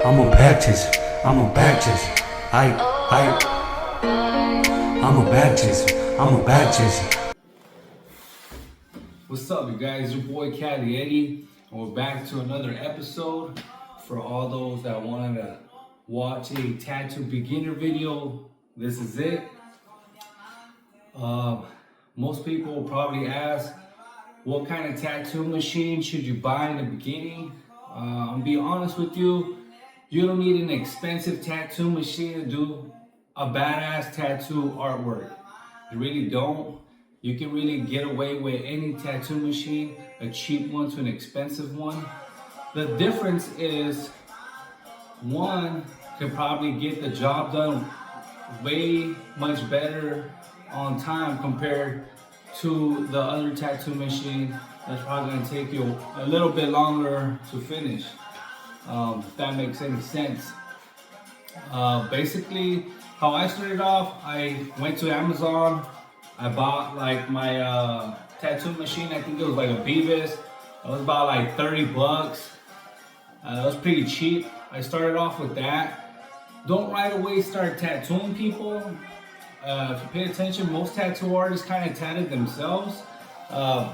I'm a bag chaser. I'm a bag chaser. I'm a bag chaser. I'm a bag chaser. What's up, you guys? Your boy Cali Eddie, and we're back to another episode. For all those that wanted to watch a tattoo beginner video, this is it. Most people will probably ask, what kind of tattoo machine should you buy in the beginning? I'll be honest with you, you don't need an expensive tattoo machine to do a badass tattoo artwork. You really don't. You can really get away with any tattoo machine, a cheap one to an expensive one. The difference is one can probably get the job done way much better on time compared to the other tattoo machine that's probably going to take you a little bit longer to finish. If that makes any sense. Basically, how I started off, I went to Amazon. I bought like my tattoo machine. I think it was like a Beavis. It was about like 30 bucks. It was pretty cheap. I started off with that. Don't right away start tattooing people. If you pay attention, most tattoo artists kind of tatted themselves.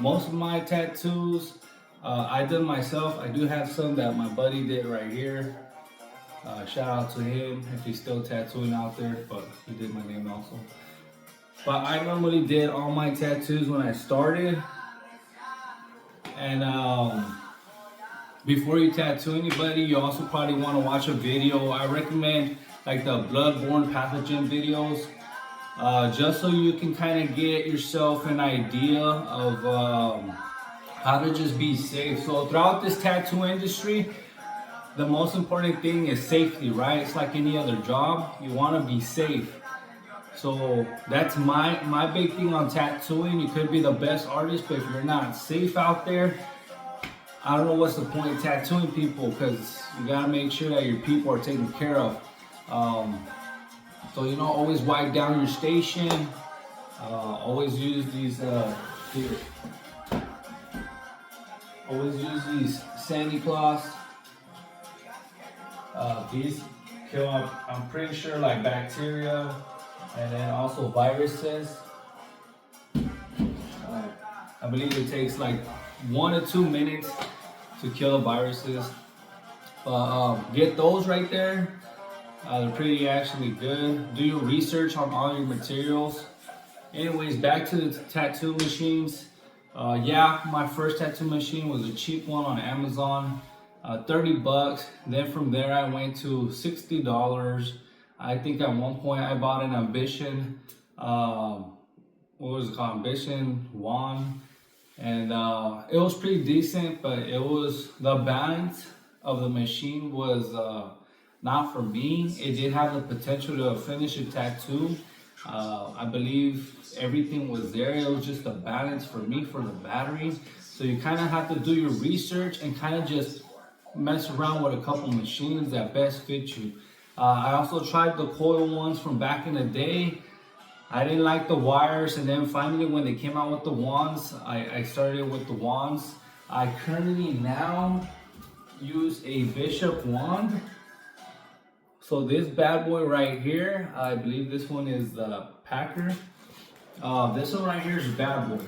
Most of my tattoos, I did myself. I do have some that my buddy did right here. Shout out to him if he's still tattooing out there, but he did my name also. But I normally did all my tattoos when I started. And before you tattoo anybody, you also probably want to watch a video. I recommend like the bloodborne pathogen videos, just so you can kind of get yourself an idea of how to just be safe. So throughout this tattoo industry, the most important thing is safety, right? It's like any other job. You want to be safe. So that's my big thing on tattooing. You could be the best artist, but if you're not safe out there, I don't know what's the point of tattooing people, because you gotta make sure that your people are taken care of. So always wipe down your station. Always use these here. Always use these sandy cloths. These kill, I'm pretty sure, like bacteria and then also viruses. I believe it takes like 1 to 2 minutes to kill the viruses. Get those right there. They're pretty actually good. Do your research on all your materials. Anyways, back to the tattoo machines. My first tattoo machine was a cheap one on Amazon, 30 bucks. Then from there I went to $60. I think at one point I bought an Ambition, what was it called? Ambition wand. And it was pretty decent, but the balance of the machine was not for me. It did have the potential to finish a tattoo. I believe everything was there. It was just a balance for me for the battery. So you kind of have to do your research and kind of just mess around with a couple machines that best fit you. I also tried the coil ones from back in the day. I didn't like the wires, and then finally when they came out with the wands, I started with the wands. I currently now use a Bishop wand. So this bad boy right here, I believe this one is the Packer. This one right here is bad boy.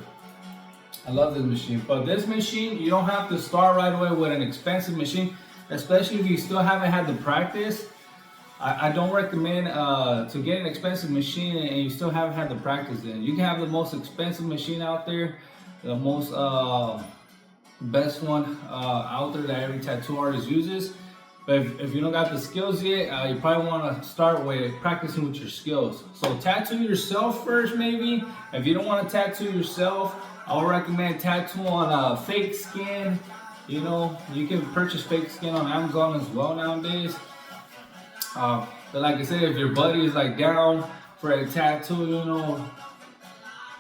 I love this machine. But this machine, you don't have to start right away with an expensive machine, especially if you still haven't had the practice. I don't recommend to get an expensive machine and you still haven't had the practice in. You can have the most expensive machine out there, the most best one out there that every tattoo artist uses. But if you don't got the skills yet, you probably want to start with practicing with your skills. So tattoo yourself first, maybe. If you don't want to tattoo yourself, I would recommend tattoo on fake skin. You can purchase fake skin on Amazon as well nowadays. But like I said, if your buddy is like down for a tattoo,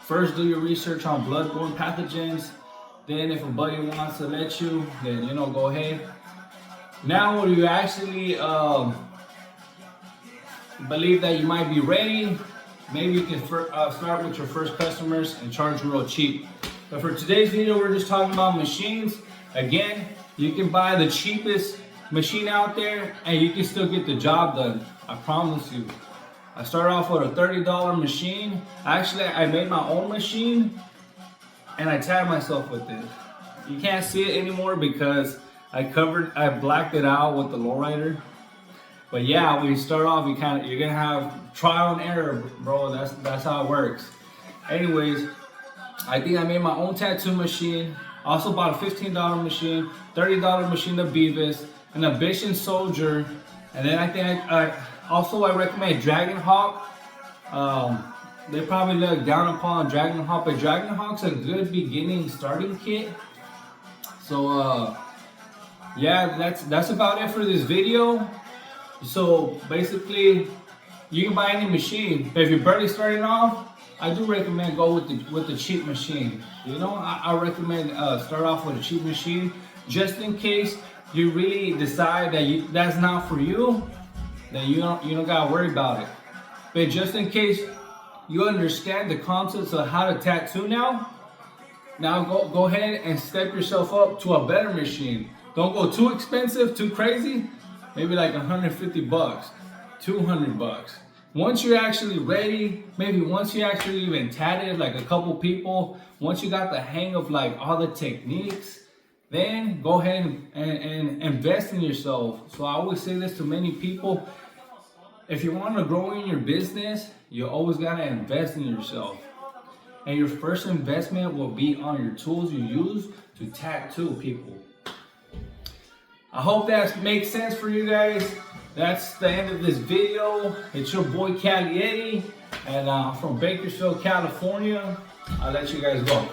first do your research on bloodborne pathogens. Then if a buddy wants to let you, then go ahead. Now when you actually believe that you might be ready, maybe you can start with your first customers and charge real cheap. But for today's video, we're just talking about machines. Again, you can buy the cheapest machine out there and you can still get the job done. I promise you. I started off with a $30 machine. Actually, I made my own machine and I tagged myself with it. You can't see it anymore because I blacked it out with the lowrider. But yeah, when you start off, you're gonna have trial and error, bro. That's how it works. Anyways, I think I made my own tattoo machine. I also bought a $15 machine, $30 machine of Beavis, an Ambition Soldier, and then I think I recommend Dragon Hawk. They probably look down upon Dragon Hawk, but Dragon Hawk's a good beginning starting kit. So yeah, that's about it for this video. So basically, you can buy any machine, but if you're barely starting off, I do recommend go with the cheap machine. You know, I recommend start off with a cheap machine, just in case you really decide that that's not for you. Then you don't gotta worry about it. But just in case you understand the concepts of how to tattoo now go ahead and step yourself up to a better machine. Don't go too expensive, too crazy. Maybe like $150, $200. Once you're actually ready, maybe once you actually even tatted like a couple people, once you got the hang of like all the techniques, then go ahead and invest in yourself. So I always say this to many people: if you want to grow in your business, you always gotta invest in yourself. And your first investment will be on your tools you use to tattoo people. I hope that makes sense for you guys. That's the end of this video. It's your boy Cali Eddie, and I'm from Bakersfield, California. I'll let you guys go.